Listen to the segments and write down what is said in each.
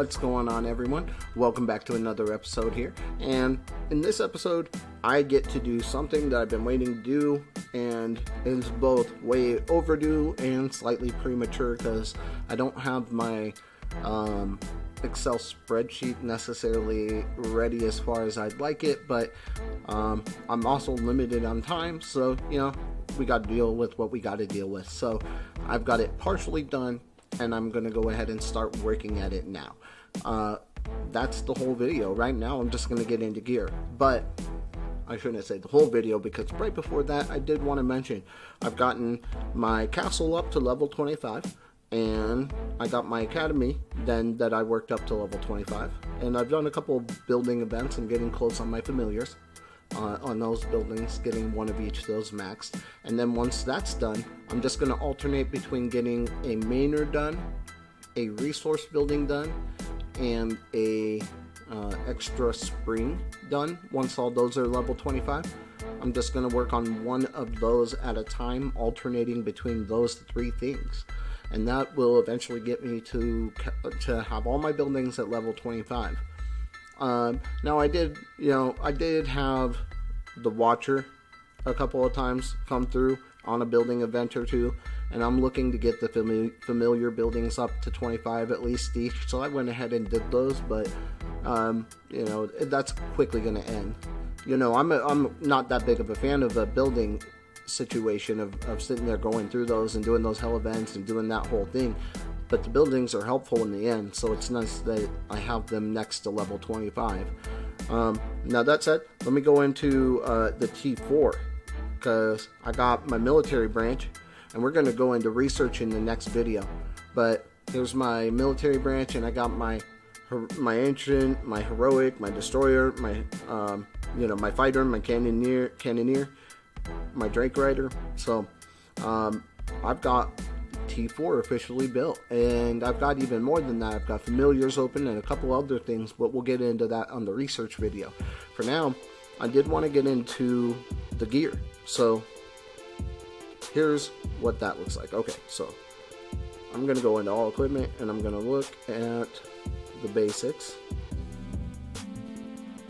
What's going on, everyone? Welcome back to another episode here. And in this episode, I get to do something that I've been waiting to do, and is both way overdue and slightly premature because I don't have my Excel spreadsheet necessarily ready as far as I'd like it, but I'm also limited on time, so we got to deal with what we got to deal with. So I've got it partially done, and I'm going to go ahead and start working at it now. That's the whole video. Right now, I'm just going to get into gear. But I shouldn't say the whole video, because right before that, I did want to mention I've gotten my castle up to level 25, and I got my academy then that I worked up to level 25. And I've done a couple of building events and getting close on my familiars. On those buildings, getting one of each of those maxed. And then once that's done, I'm just going to alternate between getting a mainer done, a resource building done, and a extra spring done. Once all those are level 25, I'm just going to work on one of those at a time, alternating between those three things. And that will eventually get me to have all my buildings at level 25. Now I did have the Watcher a couple of times come through on a building event or two, and I'm looking to get the familiar buildings up to 25 at least each, so I went ahead and did those, but that's quickly going to end. I'm not that big of a fan of a building situation of sitting there going through those and doing those hell events and doing that whole thing. But the buildings are helpful in the end, so it's nice that I have them next to level 25. Now that said, let me go into the T4, because I got my military branch, and we're going to go into research in the next video. But here's my military branch, and I got my ancient, my heroic, my destroyer, my my fighter, my cannoneer, my Drake Rider. So I've got T4 officially built, and I've got even more than that. I've got familiars open and a couple other things, but we'll get into that on the research video. For now, I did want to get into the gear, so here's what that looks like. Okay, so I'm going to go into all equipment, and I'm going to look at the basics,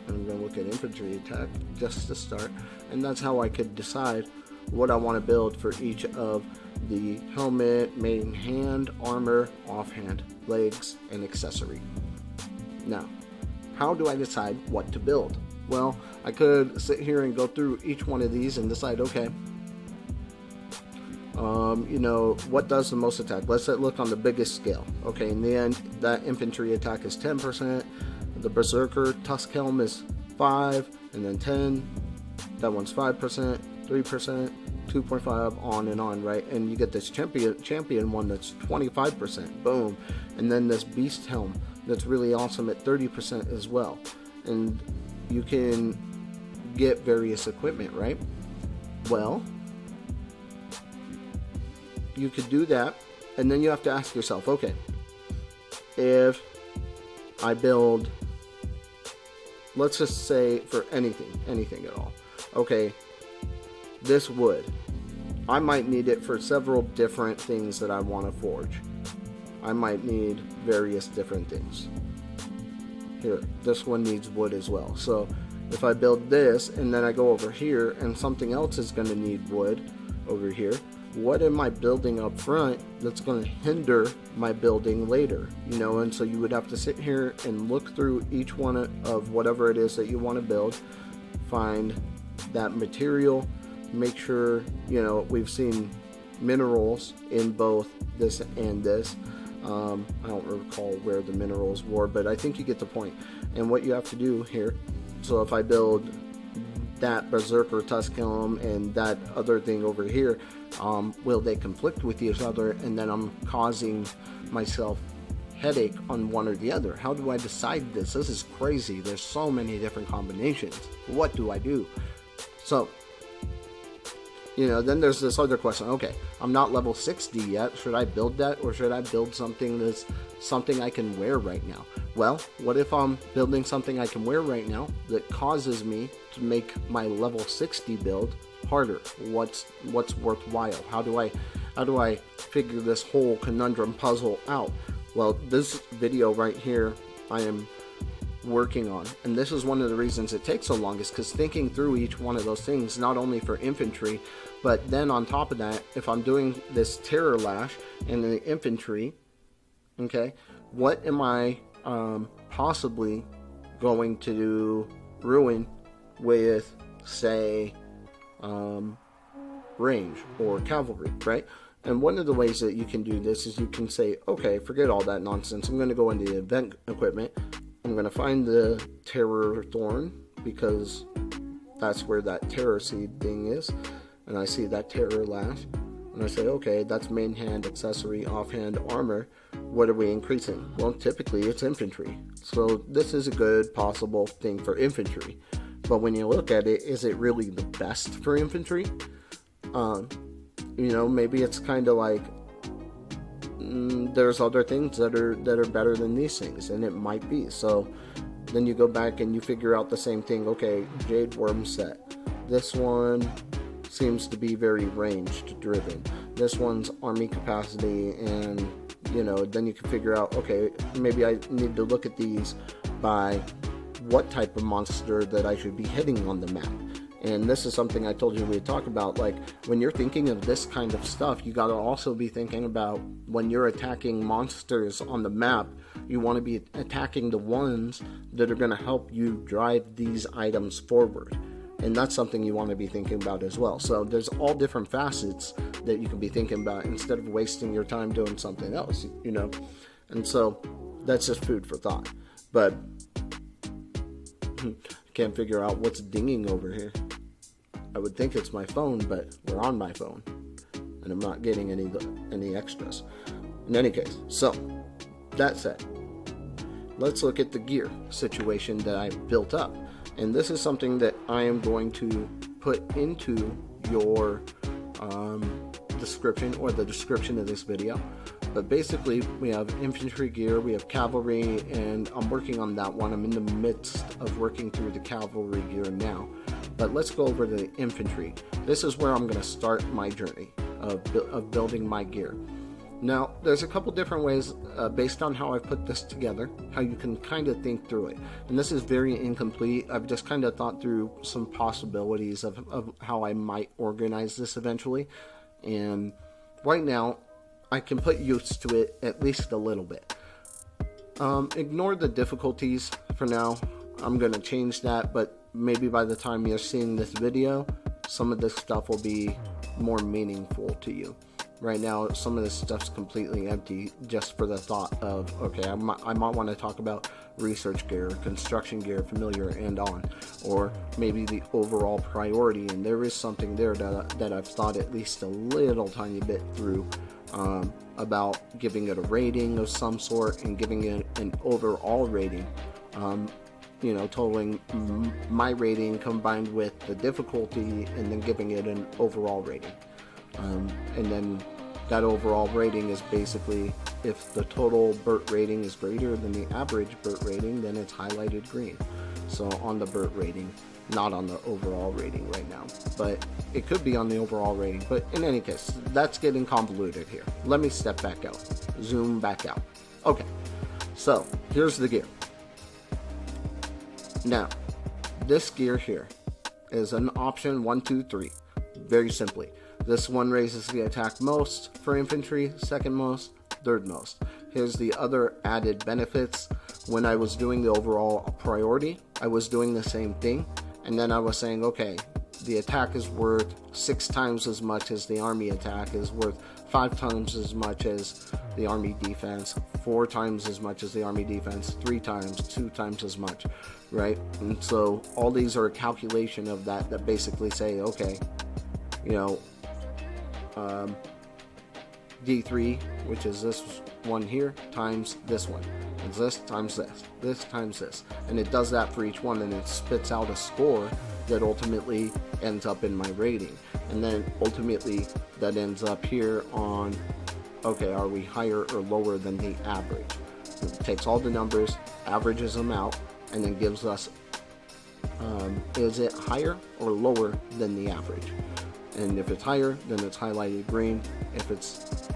and I'm going to look at infantry attack just to start, and that's how I could decide what I want to build for each of the helmet, main hand, armor, offhand, legs, and accessory. Now, how do I decide what to build? Well, I could sit here and go through each one of these and decide, okay, what does the most attack? Let's look on the biggest scale. Okay, in the end, that infantry attack is 10%, the berserker tusk helm is 5, and then 10, that one's 5%, 3%, 2.5, on and on, right? And you get this champion one that's 25%, boom. And then this beast helm that's really awesome at 30% as well. And you can get various equipment, right? Well, you could do that, and then you have to ask yourself, okay, if I build, let's just say for anything at all, okay, this wood, I might need it for several different things that I want to forge. I might need various different things. Here, this one needs wood as well. So if I build this and then I go over here and something else is going to need wood over here, what am I building up front that's going to hinder my building later? And so you would have to sit here and look through each one of whatever it is that you want to build, find that material, make sure, we've seen minerals in both this and this. I don't recall where the minerals were, but I think you get the point. And what you have to do here, so if I build that berserker tusk helm and that other thing over here, will they conflict with each other, and then I'm causing myself headache on one or the other? How do I decide this? This is crazy. There's so many different combinations. What do I do? So then there's this other question. Okay, I'm not level 60 yet. Should I build that, or should I build something that's something I can wear right now? Well, what if I'm building something I can wear right now that causes me to make my level 60 build harder? What's worthwhile? How do I figure this whole conundrum puzzle out? Well, this video right here I am working on, and this is one of the reasons it takes so long, is because thinking through each one of those things, not only for infantry, but then on top of that, if I'm doing this terror lash in the infantry, okay, what am I possibly going to ruin with, say, range or cavalry, right? And one of the ways that you can do this is you can say, okay, forget all that nonsense, I'm going to go into event equipment, I'm going to find the terror thorn, because that's where that terror seed thing is, and I see that terror lash, and I say, okay, that's main hand, accessory, offhand, armor. What are we increasing? Well, typically it's infantry, so this is a good possible thing for infantry. But when you look at it, is it really the best for infantry? Maybe it's kind of like there's other things that are better than these things, and it might be. So then you go back and you figure out the same thing. Okay, Jade Worm set. This one seems to be very ranged driven. This one's army capacity, and then you can figure out, okay, maybe I need to look at these by what type of monster that I should be hitting on the map. And this is something I told you we'd talk about. Like, when you're thinking of this kind of stuff, you got to also be thinking about when you're attacking monsters on the map, you want to be attacking the ones that are going to help you drive these items forward. And that's something you want to be thinking about as well. So there's all different facets that you can be thinking about instead of wasting your time doing something else, And so that's just food for thought. But can't figure out what's dinging over here. I would think it's my phone, but we're on my phone, and I'm not getting any extras. In any case, so that said, let's look at the gear situation that I've built up, and this is something that I am going to put into your description, or the description of this video. But basically, we have infantry gear, we have cavalry, and I'm working on that one. I'm in the midst of working through the cavalry gear now. But let's go over the infantry. This is where I'm going to start my journey of building my gear. Now, there's a couple different ways, based on how I've put this together, how you can kind of think through it. And this is very incomplete. I've just kind of thought through some possibilities of how I might organize this eventually. And right now, I can put use to it at least a little bit. Ignore the difficulties for now. I'm going to change that, but maybe by the time you're seeing this video, some of this stuff will be more meaningful to you. Right now, some of this stuff's completely empty just for the thought of, okay, I might want to talk about research gear, construction gear, familiar, and on. Or maybe the overall priority, and there is something there that I've thought at least a little tiny bit through, about giving it a rating of some sort and giving it an overall rating, totaling my rating combined with the difficulty, and then giving it an overall rating. And then that overall rating is basically, if the total BERT rating is greater than the average BERT rating, then it's highlighted green. So on the BERT rating, not on the overall rating right now, but it could be on the overall rating. But in any case, that's getting convoluted here. Let me step back out, zoom back out. Okay, so here's the gear. Now, this gear here is an option 1, 2, 3. Very simply, this one raises the attack most for infantry, second most, third most. Here's the other added benefits. When I was doing the overall priority, I was doing the same thing, and then I was saying, okay, the attack is worth 6 times as much as the army attack, is worth 5 times as much as the army defense, 4 times as much as the army defense, 3 times, 2 times as much, right? And so all these are a calculation of that basically say, okay, D3, which is this one here, times this one. It's this times this times this. And it does that for each one, and it spits out a score that ultimately ends up in my rating. And then ultimately that ends up here on, okay, are we higher or lower than the average? It takes all the numbers, averages them out, and then gives us, is it higher or lower than the average? And if it's higher, then it's highlighted green. If it's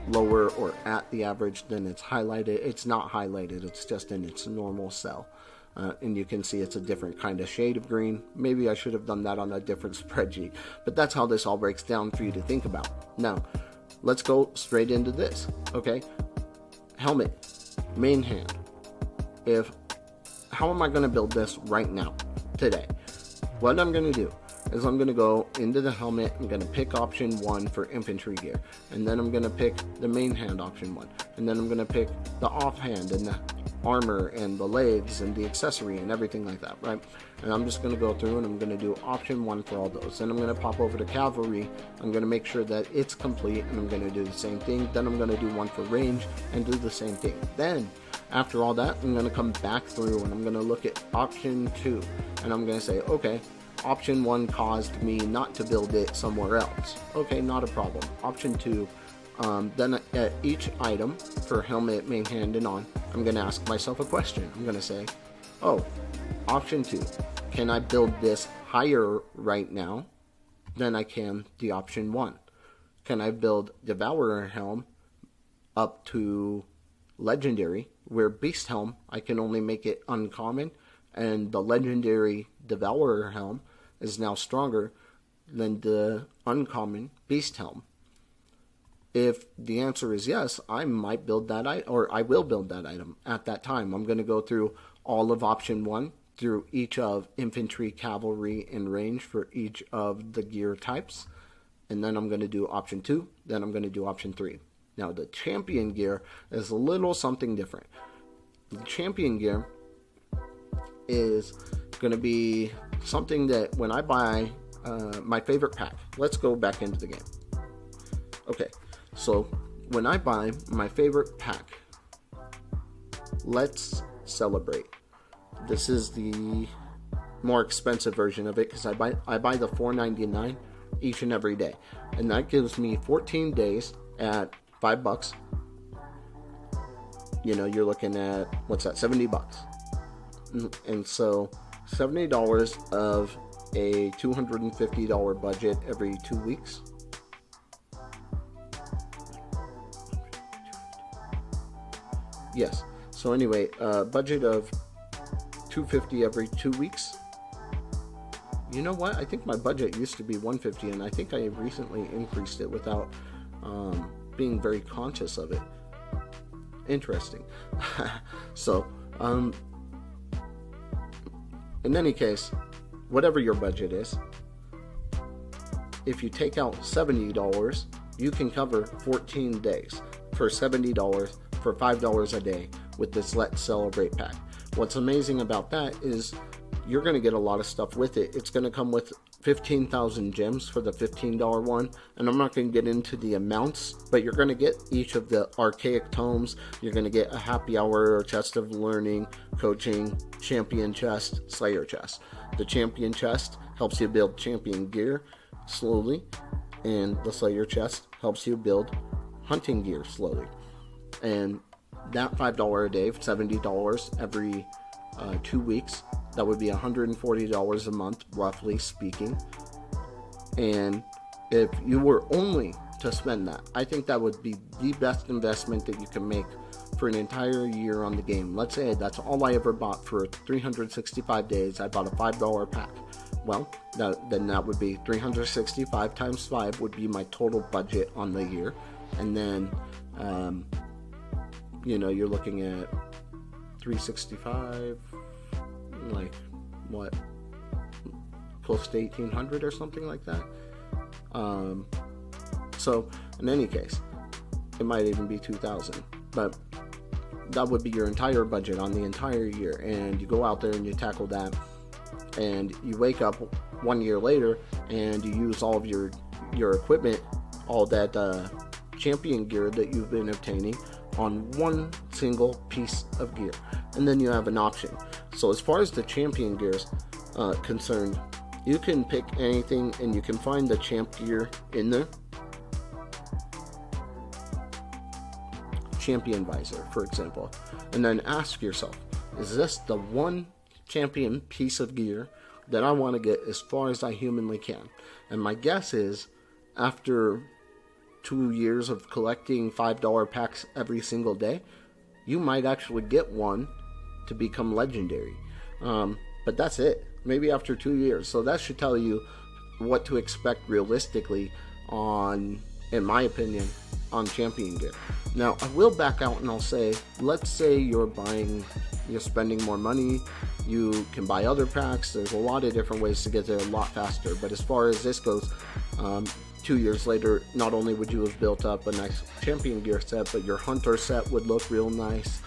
lower or at the average, then it's highlighted. It's not highlighted, it's just in its normal cell. And you can see it's a different kind of shade of green. Maybe I should have done that on a different spreadsheet, but that's how this all breaks down for you to think about. Now, let's go straight into this, okay? Helmet, main hand. How am I going to build this right now, today? What I'm going to do is I'm going to go into the helmet, I'm going to pick option 1 for infantry gear, and then I'm going to pick the main hand option 1, and then I'm going to pick the offhand and the armor and the legs and the accessory and everything like that, right? And I'm just going to go through and I'm going to do option 1 for all those. Then I'm going to pop over to cavalry, I'm going to make sure that it's complete, and I'm going to do the same thing. Then I'm going to do 1 for range and do the same thing. Then after all that, I'm going to come back through and I'm going to look at option 2, and I'm going to say, okay, option 1 caused me not to build it somewhere else. Okay, not a problem. Option 2, then at each item for helmet, main hand, and on, I'm going to ask myself a question. I'm going to say, oh, option 2, can I build this higher right now than I can the option 1? Can I build Devourer Helm up to Legendary, where Beast Helm, I can only make it uncommon, and the Legendary Devourer Helm is now stronger than the uncommon Beast Helm? If the answer is yes, I might build that item, or I will build that item at that time. I'm going to go through all of option 1, through each of infantry, cavalry, and range for each of the gear types. And then I'm going to do option 2, then I'm going to do option 3. Now the champion gear is a little something different. The champion gear is going to be something that when I buy my favorite pack, let's go back into the game. Okay, so when I buy my favorite pack, let's celebrate. This is the more expensive version of it because I buy the $4.99 each and every day, and that gives me 14 days at $5. You know, you're looking at, what's that, $70. And so $70 of a $250 budget every 2 weeks. Yes. So anyway, budget of $250 every 2 weeks. You know what? I think my budget used to be $150, and I think I recently increased it without being very conscious of it. Interesting. So, in any case, whatever your budget is, if you take out $70, you can cover 14 days for $70 for $5 a day with this Let's Celebrate pack. What's amazing about that is you're going to get a lot of stuff with it. It's going to come with 15,000 gems for the $15 one, and I'm not going to get into the amounts, but you're going to get each of the archaic tomes. You're going to get a happy hour, chest of learning, coaching, champion chest, slayer chest. The champion chest helps you build champion gear slowly, and the slayer chest helps you build hunting gear slowly. And that $5 a day, $70 every 2 weeks, that would be $140 a month, roughly speaking. And if you were only to spend that, I think that would be the best investment that you can make for an entire year on the game. Let's say that's all I ever bought for 365 days. I bought a $5 pack. Well, then that would be 365 times 5 would be my total budget on the year. And then, you're looking at 365, like what, close to 1,800 or something like that. So in any case, it might even be 2,000, but that would be your entire budget on the entire year. And you go out there and you tackle that, and you wake up 1 year later and you use all of your equipment, all that champion gear that you've been obtaining on one single piece of gear, and then you have an option. So as far as the champion gears concerned, you can pick anything and you can find the champ gear in there. Champion visor, for example, and then ask yourself, is this the one champion piece of gear that I want to get as far as I humanly can? And my guess is, after 2 years of collecting $5 packs every single day, you might actually get one to become legendary. But that's it. Maybe after 2 years. So that should tell you what to expect realistically on, in my opinion, on Champion Gear. Now, I will back out and I'll say, let's say you're spending more money, you can buy other packs, there's a lot of different ways to get there a lot faster. But as far as this goes, 2 years later, not only would you have built up a nice Champion Gear set, but your Hunter set would look real nice,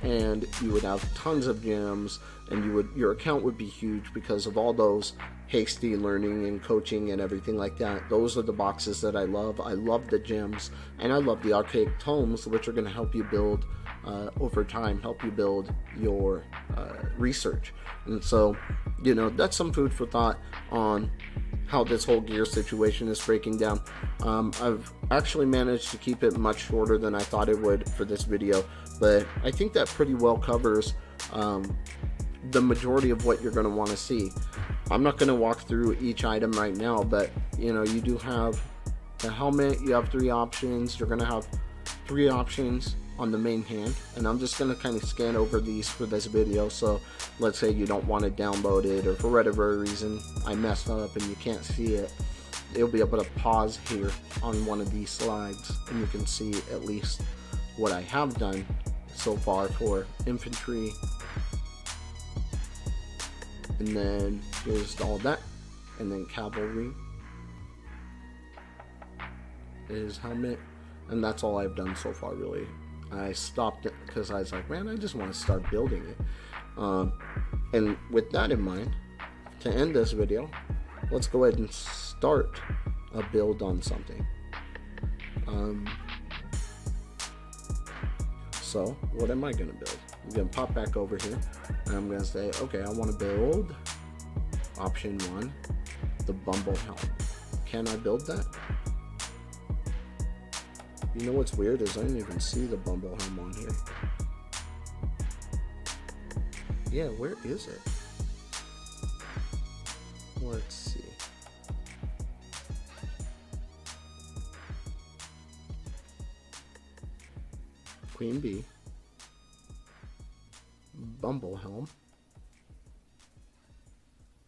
and you would have tons of gems, and your account would be huge because of all those hasty learning and coaching and everything like that. Those are the boxes that I love. I love the gems, and I love the archaic tomes, which are going to help you build over time, help you build your research. And so, that's some food for thought on how this whole gear situation is breaking down. I've actually managed to keep it much shorter than I thought it would for this video, but I think that pretty well covers the majority of what you're going to want to see. I'm not going to walk through each item right now, but you do have the helmet, you have 3 options, you're going to have 3 options on the main hand, and I'm just going to kind of scan over these for this video. So let's say you don't want to download it, or for whatever reason I messed up and you can't see it, you'll be able to pause here on one of these slides and you can see at least what I have done so far for infantry. And then here's all that, and then cavalry is helmet, and that's all I've done so far really. I stopped it because I was like, man, I just want to start building it. And with that in mind, to end this video, let's go ahead and start a build on something. So what am I going to build? I'm going to pop back over here, and I'm going to say, okay, I want to build option 1, the Bumble Helm. Can I build that? You know what's weird is I didn't even see the Bumble Helm on here. Yeah, where is it? Let's see. Queen Bee. Bumble Helm.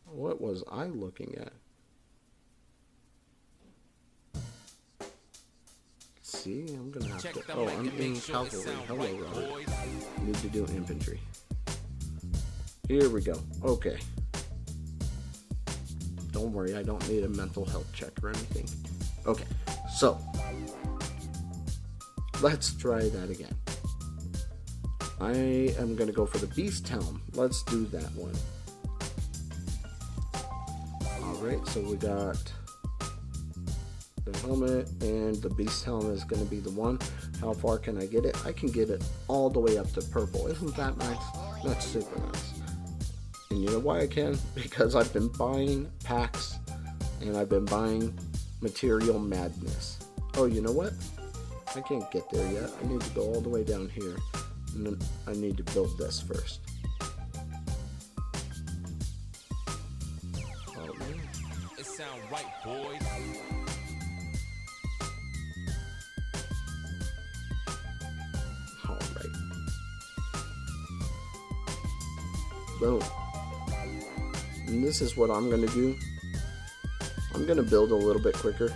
What was I looking at? See, I'm gonna have to. Oh, I'm in cavalry. Hello, Robert. Need to do infantry. Here we go. Okay. Don't worry, I don't need a mental health check or anything. Okay, so let's try that again. I am gonna go for the Beast Helm. Let's do that one. Alright, so we got the helmet, and the Beast Helm is going to be the one. How far can I get it? I can get it all the way up to purple. Isn't that nice? That's super nice. And you know why I can? Because I've been buying packs, and I've been buying Material Madness. Oh, you know what? I can't get there yet. I need to go all the way down here, and then I need to build this first. Oh man. It sound right, boys. Boom. And this is what I'm going to do. I'm going to build a little bit quicker.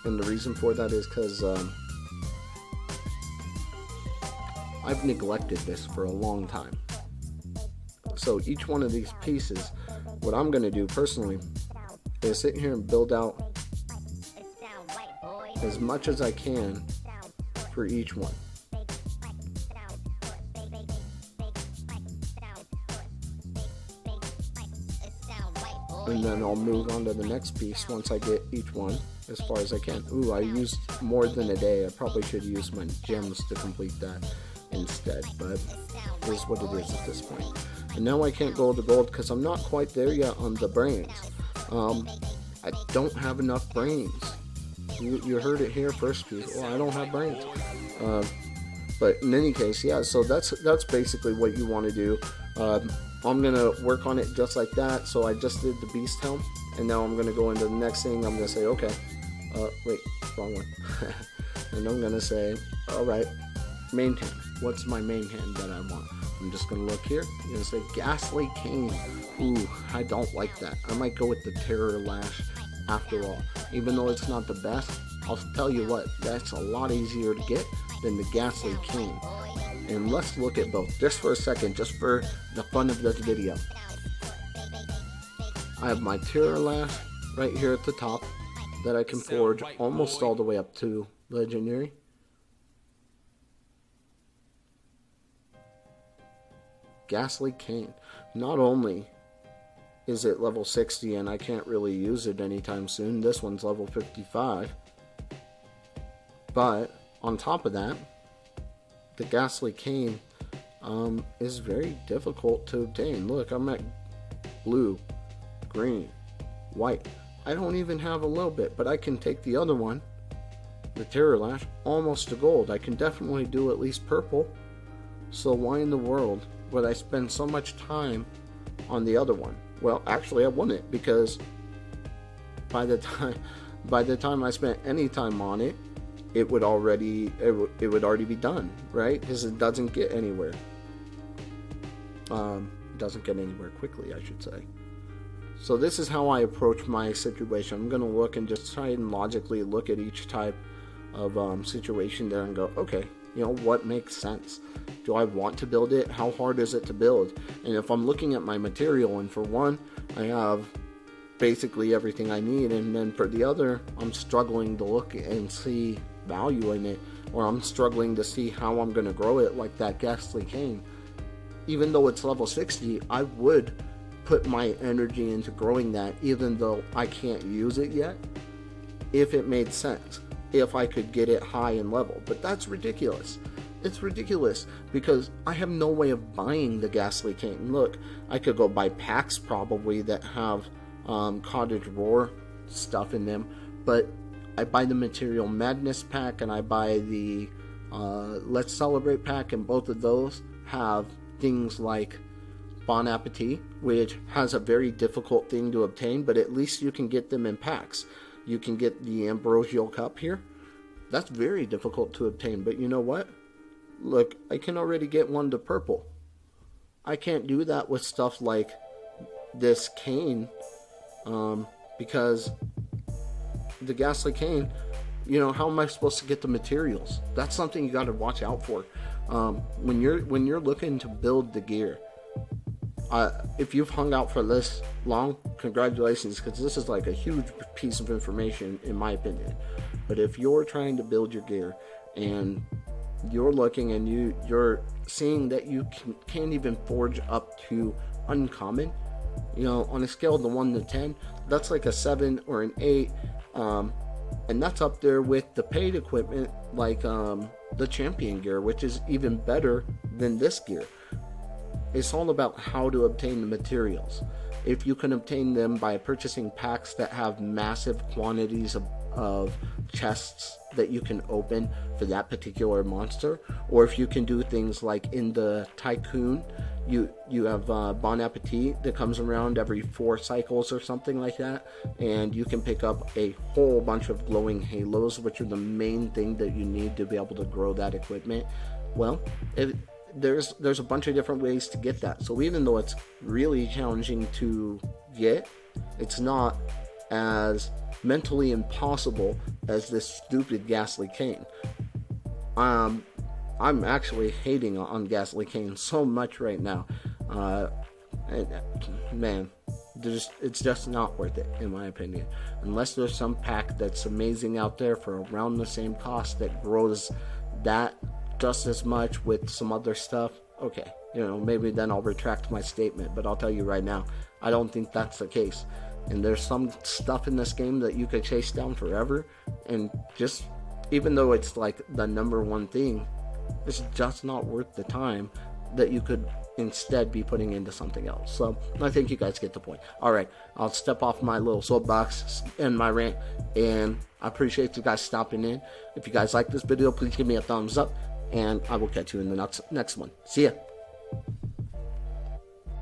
And the reason for that is because I've neglected this for a long time. So each one of these pieces, what I'm going to do personally is sit here and build out as much as I can for each one. And then I'll move on to the next piece once I get each one as far as I can. Ooh, I used more than a day. I probably should use my gems to complete that instead, but it is what it is at this point. And now I can't go to gold because I'm not quite there yet on the brains. I don't have enough brains. You heard it here first, people. Well, I don't have brains. But in any case, yeah, so that's basically what you want to do. I'm going to work on it just like that. So I just did the Beast Helm, and now I'm going to go into the next thing. I'm going to say, okay, Wait, wrong one. And I'm gonna say, alright, main hand. What's my main hand that I want? I'm just gonna look here. I'm gonna say Ghastly Cane. Ooh, I don't like that. I might go with the Terror Lash after all. Even though it's not the best, I'll tell you what, that's a lot easier to get than the Ghastly Cane. And let's look at both just for a second, just for the fun of this video. I have my Terror Lash right here at the top that I can forge almost all the way up to Legendary. Ghastly Cane. Not only is it level 60 and I can't really use it anytime soon, this one's level 55, but on top of that, the Ghastly Cane is very difficult to obtain. Look, I'm at blue, green, white. I don't even have a little bit, but I can take the other one, the Terror Lash, almost to gold. I can definitely do at least purple. So why in the world would I spend so much time on the other one? Well, actually I wouldn't, because by the time I spent any time on it, it would already be done, right? Because it doesn't get anywhere. Doesn't get anywhere quickly, I should say. So this is how I approach my situation. I'm going to look and just try and logically look at each type of situation there and go, okay, you know, what makes sense? Do I want to build it? How hard is it to build? And if I'm looking at my material, and for one, I have basically everything I need, and then for the other, I'm struggling to look and see value in it, or I'm struggling to see how I'm going to grow it, like that Ghastly Cane. Even though it's level 60, I would put my energy into growing that, even though I can't use it yet, if it made sense, if I could get it high in level. But that's ridiculous. It's ridiculous because I have no way of buying the Ghastly Cane. Look, I could go buy packs probably that have Cottage Roar stuff in them, but I buy the Material Madness pack and I buy the Let's Celebrate pack, and both of those have things like Bon Appetit, which has a very difficult thing to obtain, but at least you can get them in packs. You can get the Ambrosial Cup here. That's very difficult to obtain, but you know what? Look, I can already get one to purple. I can't do that with stuff like this cane, because the Ghastly Cane, you know, how am I supposed to get the materials? That's something you got to watch out for. When you're looking to build the gear, if you've hung out for this long, congratulations, because this is like a huge piece of information in my opinion. But if you're trying to build your gear and you're looking and you're seeing that you can't even forge up to uncommon, you know, on a scale of 1 to 10, that's like a 7 or an 8, and that's up there with the paid equipment like the Champion Gear, which is even better than this gear. It's all about how to obtain the materials. If you can obtain them by purchasing packs that have massive quantities of chests that you can open for that particular monster, or if you can do things like in the Tycoon, you have Bon Appetit that comes around every 4 cycles or something like that, and you can pick up a whole bunch of glowing halos, which are the main thing that you need to be able to grow that equipment. Well, there's a bunch of different ways to get that. So even though it's really challenging to get, it's not as mentally impossible as this stupid Ghastly Cane. I'm actually hating on Ghastly Cane so much right now. Man, it's just not worth it, in my opinion. Unless there's some pack that's amazing out there for around the same cost that grows that just as much with some other stuff, okay, you know, maybe then I'll retract my statement. But I'll tell you right now, I don't think that's the case. And there's some stuff in this game that you could chase down forever, and just, even though it's like the number one thing, it's just not worth the time that you could instead be putting into something else. So I think you guys get the point. Alright, I'll step off my little soapbox and my rant, and I appreciate you guys stopping in. If you guys like this video, please give me a thumbs up, and I will catch you in the next one. See ya.